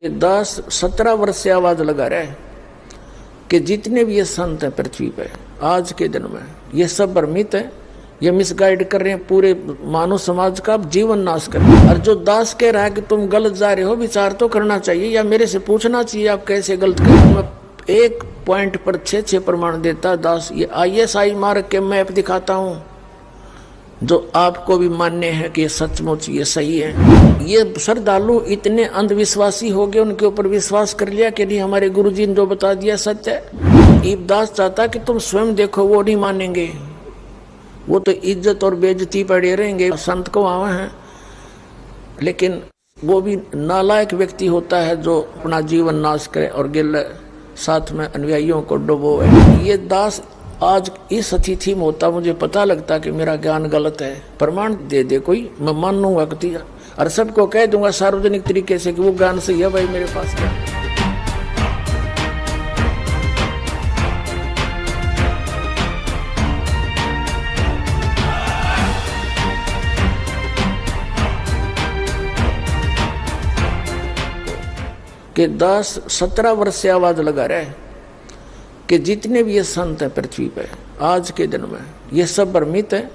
10-17 वर्ष से आवाज लगा रहा है कि जितने भी ये संत है पृथ्वी पे आज के दिन में ये सब भ्रमित है, ये मिसगाइड कर रहे हैं, पूरे मानव समाज का जीवन नाश कर रहे हैं। और जो दास कह रहा है कि तुम गलत जा रहे हो, विचार तो करना चाहिए या मेरे से पूछना चाहिए आप कैसे गलत कर रहे हो। मैं एक पॉइंट पर 6 प्रमाण देता दास, ये ISI मार्ग के मैप दिखाता हूं जो आपको भी मान्य है कि ये सचमुच ये सही है। ये श्रद्धालु इतने अंधविश्वासी हो गए, उनके ऊपर विश्वास कर लिया कि नहीं हमारे गुरुजी ने जो बता दिया सच है। ईबदास चाहता कि तुम स्वयं देखो, वो नहीं मानेंगे, वो तो इज्जत और बेइज्जती पड़े रहेंगे। संत को आवा है, लेकिन वो भी नालायक व्यक्ति होता है जो अपना जीवन नाश करे और गिल साथ में अनुयायियों को डुबोए। ये दास आज इस अतिथि में होता, मुझे पता लगता कि मेरा ज्ञान गलत है, प्रमाण दे दे कोई, मैं मान लूंगा और सबको कह दूंगा सार्वजनिक तरीके से कि वो ज्ञान सही है भाई मेरे पास क्या। कि 10-17 वर्ष से आवाज लगा रहा है कि जितने भी ये संत है पृथ्वी पे आज के दिन में ये सब भ्रमित है,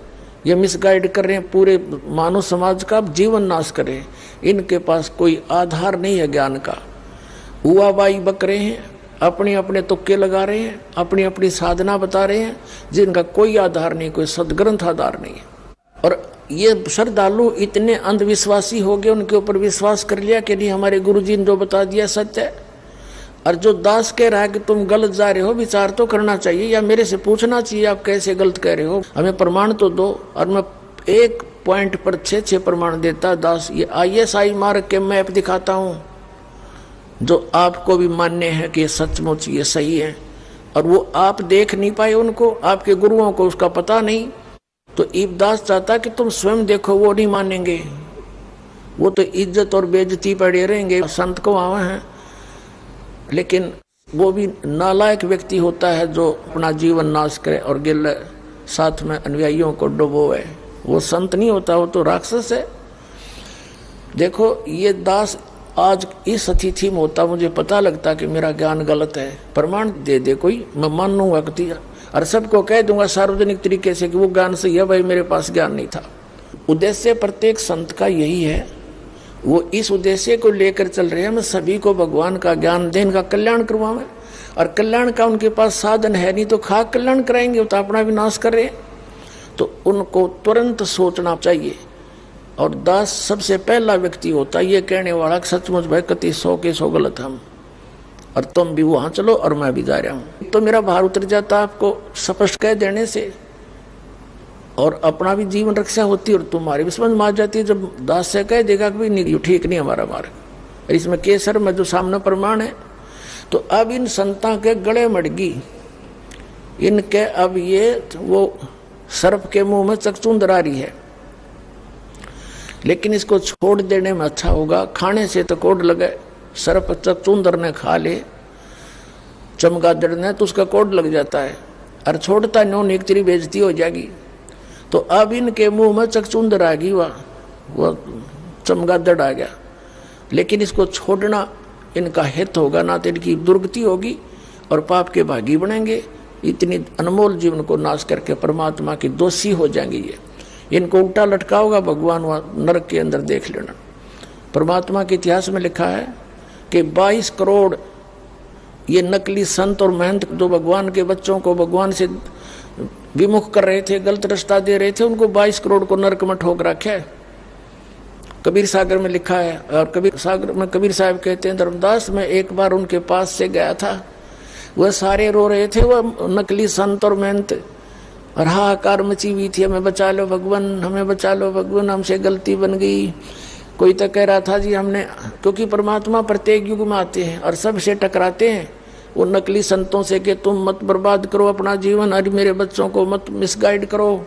ये मिसगाइड कर रहे हैं, पूरे मानव समाज का जीवन नाश कर रहे हैं। इनके पास कोई आधार नहीं है ज्ञान का, हुआबाई बक रहे हैं, अपने अपने तुक्के लगा रहे हैं, अपनी अपनी साधना बता रहे हैं जिनका कोई आधार नहीं, कोई सदग्रंथ आधार नहीं है। और ये श्रद्धालु इतने अंधविश्वासी हो गए, उनके ऊपर विश्वास कर लिया कि नहीं हमारे गुरुजी ने जो बता दिया सच है। और जो दास कह रहा है कि तुम गलत जा रहे हो, विचार तो करना चाहिए या मेरे से पूछना चाहिए आप कैसे गलत कह रहे हो, हमें प्रमाण तो दो। और मैं एक पॉइंट पर 6 प्रमाण देता दास, ये ISI मार्ग के मैप दिखाता हूं जो आपको भी मान्य है कि सचमुच ये सही है। और वो आप देख नहीं पाए, उनको आपके गुरुओं को उसका पता नहीं। तो ईबदास चाहता कि तुम स्वयं देखो, वो नहीं मानेंगे, वो तो इज्जत और बेइज्जती पड़े रहेंगे। संत को आवा है, लेकिन वो भी नालायक व्यक्ति होता है जो अपना जीवन नाश करे और गिल साथ में अनुयायियों को डुबोए। वो संत नहीं होता, वो तो राक्षस है। देखो ये दास आज इस अतिथि में होता, मुझे पता लगता कि मेरा ज्ञान गलत है, प्रमाण दे दे कोई, मैं मान लूंगा और सबको कह दूंगा सार्वजनिक तरीके से कि वो ज्ञान सही है भाई मेरे पास ज्ञान नहीं था। उद्देश्य प्रत्येक संत का यही है, वो इस उद्देश्य को लेकर चल रहे हैं, मैं सभी को भगवान का ज्ञान देने का कल्याण करवाऊं। और कल्याण का उनके पास साधन है नहीं तो खा कल्याण कराएंगे, वो तो अपना विनाश कर रहे हैं। तो उनको तुरंत सोचना चाहिए। और दास सबसे पहला व्यक्ति होता है ये कहने वाला सचमुच भाई कति 100 के 100 गलत हम, और तुम भी वहां चलो और मैं भी जा रहा हूं। तो मेरा भार उतर जाता आपको स्पष्ट कह देने से, और अपना भी जीवन रक्षा होती और तुम्हारी भी समझ में आ जाती है। जब दास से कह देगा कि नहीं ठीक नहीं हमारा मार्ग, इसमें केसर में जो सामने प्रमाण है। तो अब इन संता के गले मड़गी, इनके अब ये वो सर्प के मुंह में चकचूंदर आ रही है, लेकिन इसको छोड़ देने में अच्छा होगा। खाने से तो कोड लगे, सर्प चकचूंदर ने खा ले, चमगादड़ ने, तो उसका कोड लग जाता है और छोड़ता नो एक तेरी बेइज्जती हो जाएगी। तो अब इनके मुंह में चकचूंदर आ गई, वो चमगादड़ आ गया, लेकिन इसको छोड़ना इनका हित होगा, ना तो इनकी दुर्गति होगी और पाप के भागी बनेंगे। इतनी अनमोल जीवन को नाश करके परमात्मा की दोषी हो जाएंगे। ये इनको उल्टा लटका होगा भगवान वहाँ नरक के अंदर, देख लेना। परमात्मा के इतिहास में लिखा है कि 22 करोड़ ये नकली संत और महंत जो भगवान के बच्चों को भगवान से विमुख कर रहे थे, गलत रास्ता दे रहे थे, उनको 22 करोड़ को नरक में ठोक रखा है। कबीर सागर में लिखा है। और कबीर सागर में कबीर साहब कहते हैं, धर्मदास मैं एक बार उनके पास से गया था, वह सारे रो रहे थे, वह नकली संत और महंत, और हाहाकार मची हुई थी, हमें बचा लो भगवान, हमें बचा लो भगवान, हमसे गलती बन गई। कोई तो कह रहा था जी हमने, क्योंकि परमात्मा प्रत्येक युग में आते हैं और सबसे टकराते हैं वो नकली संतों से कि तुम मत बर्बाद करो अपना जीवन, अरे मेरे बच्चों को मत मिसगाइड करो।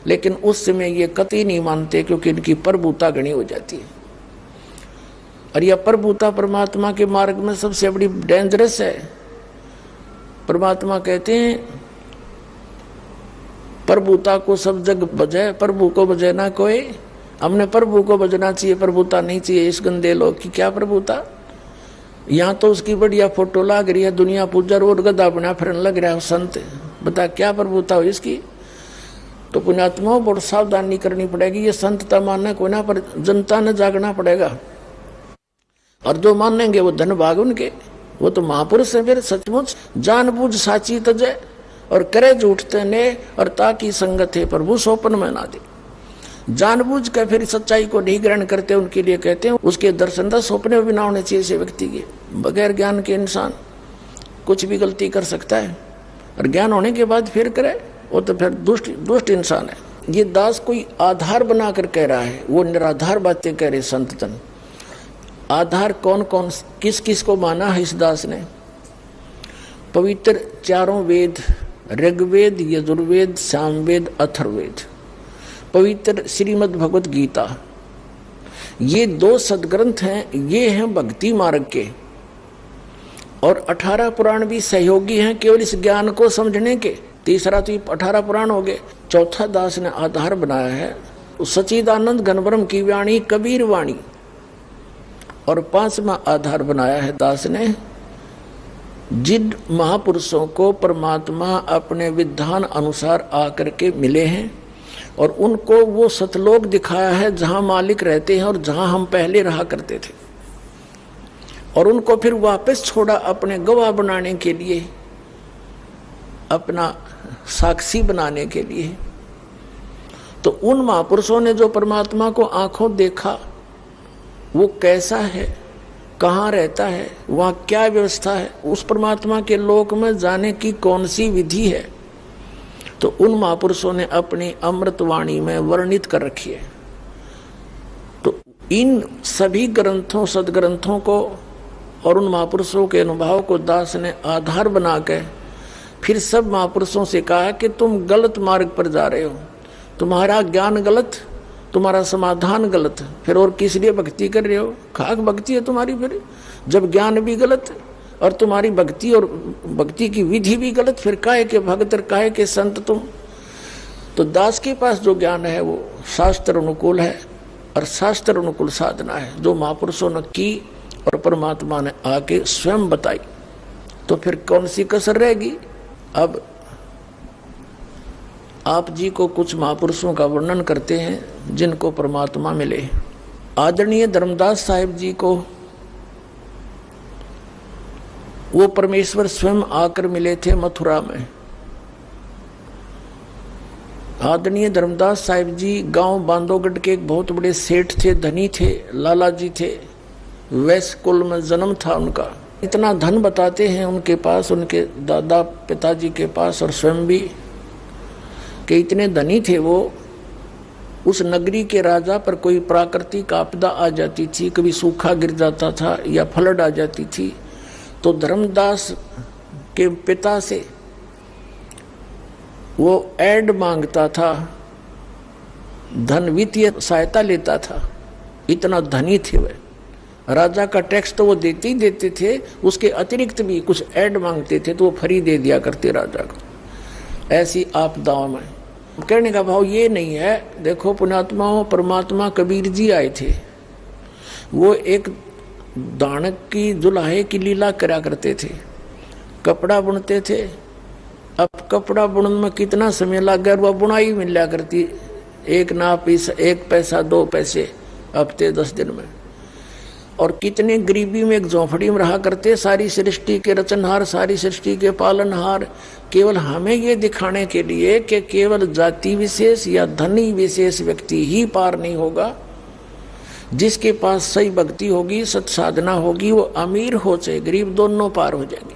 लेकिन उस समय ये कतई नहीं मानते, क्योंकि इनकी प्रभुता घनी हो जाती है। और यह प्रभुता परमात्मा के मार्ग में सबसे बड़ी डेंजरस है। परमात्मा कहते हैं प्रभुता को सब जग बजे, प्रभु को बजे ना कोई। हमने प्रभु को बजना चाहिए, प्रभुता नहीं चाहिए इस गंदे लोग की। क्या प्रभुता? यहाँ तो उसकी बढ़िया फोटो लाग रही है, दुनिया पूजा रोड गधा बना फिरन लग रहा है संत, बता क्या प्रभुता हो इसकी। तो पुण्यात्माओं बहुत सावधानी करनी पड़ेगी। ये संतता मानना कोई ना, पर जनता ने जागना पड़ेगा। और जो मानेंगे वो धन भाग उनके, वो तो महापुरुष है। फिर सचमुच जानबूझ साची तजय और करे झूठते ने, और ताकि संगत है प्रभु सोपन में ना दे। जानबूझ के फिर सच्चाई को नहीं ग्रहण करते, उनके लिए कहते हैं उसके दर्शन दस सपने भी ना होने चाहिए ऐसे व्यक्ति के। बगैर ज्ञान के इंसान कुछ भी गलती कर सकता है, और ज्ञान होने के बाद फिर करे वो तो फिर दुष्ट इंसान है। ये दास कोई आधार बनाकर कह रहा है, वो निराधार बातें कह रहे संत जन। आधार कौन कौन किस किस को माना है इस दास ने? पवित्र चारों वेद, ऋग्वेद, यजुर्वेद, सामवेद, अथर्ववेद, पवित्र श्रीमद् भगवत गीता, ये 2 सदग्रंथ हैं। ये हैं भक्ति मार्ग के, और 18 पुराण भी सहयोगी हैं केवल इस ज्ञान को समझने के। तीसरा तो 18 पुराण हो गए। चौथा दास ने आधार बनाया है सच्चिदानंद घनब्रह्म की वाणी, कबीर वाणी। और 5वां आधार बनाया है दास ने जिन महापुरुषों को परमात्मा अपने विधान अनुसार आकर के मिले हैं, और उनको वो सतलोक दिखाया है जहां मालिक रहते हैं और जहां हम पहले रहा करते थे, और उनको फिर वापस छोड़ा अपने गवाह बनाने के लिए, अपना साक्षी बनाने के लिए। तो उन महापुरुषों ने जो परमात्मा को आंखों देखा, वो कैसा है, कहाँ रहता है, वहाँ क्या व्यवस्था है, उस परमात्मा के लोक में जाने की कौन सी विधि है, तो उन महापुरुषों ने अपनी अमृतवाणी में वर्णित कर रखी है। तो इन सभी ग्रंथों, सदग्रंथों को और उन महापुरुषों के अनुभव को दास ने आधार बना के फिर सब महापुरुषों से कहा कि तुम गलत मार्ग पर जा रहे हो, तुम्हारा ज्ञान गलत, तुम्हारा समाधान गलत, फिर और किस लिए भक्ति कर रहे हो? खाक भक्ति है तुम्हारी। फिर जब ज्ञान भी गलत और तुम्हारी भक्ति और भक्ति की विधि भी गलत, फिर काहे के भगत, काहे के संत तुम? तो दास के पास जो ज्ञान है वो शास्त्र अनुकूल है, और शास्त्र अनुकूल साधना है जो महापुरुषों ने की और परमात्मा ने आके स्वयं बताई। तो फिर कौन सी कसर रहेगी? अब आप जी को कुछ महापुरुषों का वर्णन करते हैं जिनको परमात्मा मिले। आदरणीय धर्मदास साहिब जी को वो परमेश्वर स्वयं आकर मिले थे मथुरा में। आदरणीय धर्मदास साहिब जी गांव बांधोगढ़ के एक बहुत बड़े सेठ थे, धनी थे, लाला जी थे, वैश्य कुल में जन्म था उनका। इतना धन बताते हैं उनके पास, उनके दादा पिताजी के पास और स्वयं भी, कि इतने धनी थे वो। उस नगरी के राजा पर कोई प्राकृतिक आपदा आ जाती थी, कभी सूखा गिर जाता था या फ्लड आ जाती थी, तो धर्मदास के पिता से वो ऐड मांगता था, धन वित्तीय सहायता लेता था। इतना धनी थे वे। राजा का टैक्स तो वो देते ही देते थे, उसके अतिरिक्त भी कुछ ऐड मांगते थे तो वो फ्री दे दिया करते राजा को। ऐसी आपदाओं में कहने का भाव ये नहीं है। देखो पुण्यात्माओं, परमात्मा कबीर जी आए थे, वो एक दानक की जुलाहे की लीला करा करते थे, कपड़ा बुनते थे। अब कपड़ा बुनने में कितना समय लग गया, वह बुनाई मिला करती, एक नाप, 1 पैसा 2 पैसे, हफ्ते 10 दिन में। और कितने गरीबी में एक झोंपड़ी में रहा करते, सारी सृष्टि के रचनहार, सारी सृष्टि के पालनहार, केवल हमें ये दिखाने के लिए कि केवल जाति विशेष या धनी विशेष व्यक्ति ही पार नहीं होगा। जिसके पास सही भक्ति होगी, सत साधना होगी, वो अमीर हो चाहे गरीब, दोनों पार हो जाएंगे।